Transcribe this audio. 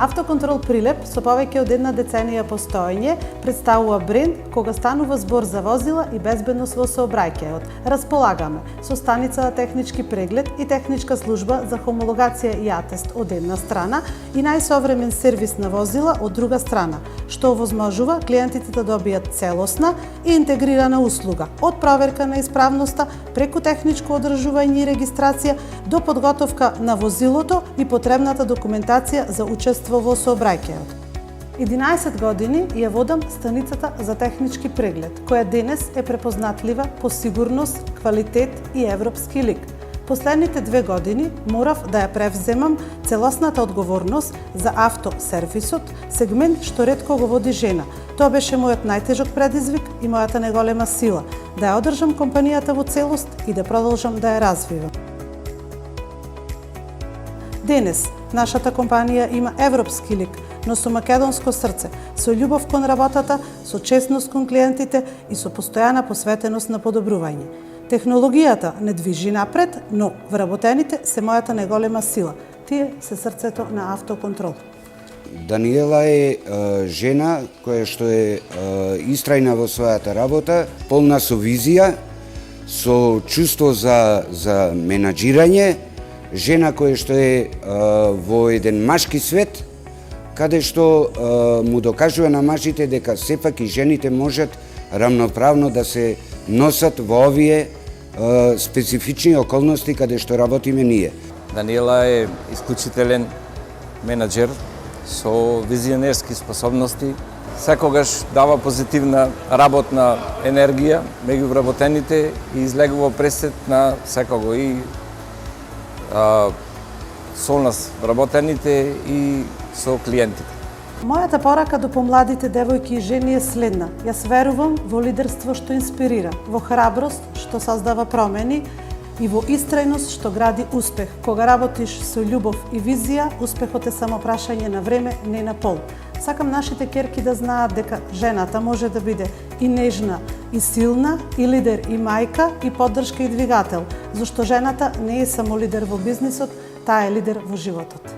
Автоконтрол Прилеп со повеќе од една деценија постоење представува бренд кога станува збор за возила и безбедност во сообраќајот. Располагаме со станица за технички преглед и техничка служба за хомологација и атест од една страна и најсовремен сервис на возила од друга страна, што овозможува клиентите да добијат целосна и интегрирана услуга од проверка на исправноста преку техничко одржување и регистрација до подготовка на возилото и потребната документација за учество во сообраќајот. 11 години ја водам станицата за технички преглед, која денес е препознатлива по сигурност, квалитет и европски лик. Последните 2 години морав да ја превземам целосната одговорност за автосервисот, сегмент што ретко го води жена. Тоа беше мојот најтежок предизвик и мојата најголема сила, да ја одржам компанијата во целост и да продолжам да ја развивам. Денес, нашата компанија има европски лик, но со македонско срце, со љубов кон работата, со честност кон клиентите и со постојана посветеност на подобрување. Технологијата не движи напред, но вработените се мојата најголема сила. Тие се срцето на автоконтрол. Даниела е жена која што е истрајна во својата работа, полна со визија, со чувство за менаџирање, жена која што е во еден машки свет, каде што му докажува на мажите дека сепак и жените можат равноправно да се носат во овие специфични околности каде што работиме ние. Даниела е исклучителен менаџер со визионерски способности. Секогаш дава позитивна работна енергија меѓу вработените и излегува пресет на секого и со нас вработените и со клиентите. Мојата порака до помладите девојки и жени е следна. Јас верувам во лидерство што инспирира, во храброст што создава промени и во истрајност што гради успех. Кога работиш со љубов и визија, успехот е само прашање на време, не на пол. Сакам нашите ќерки да знаат дека жената може да биде и нежна, и силна, и лидер, и мајка, и поддршка и двигател, зашто жената не е само лидер во бизнисот, таа е лидер во животот.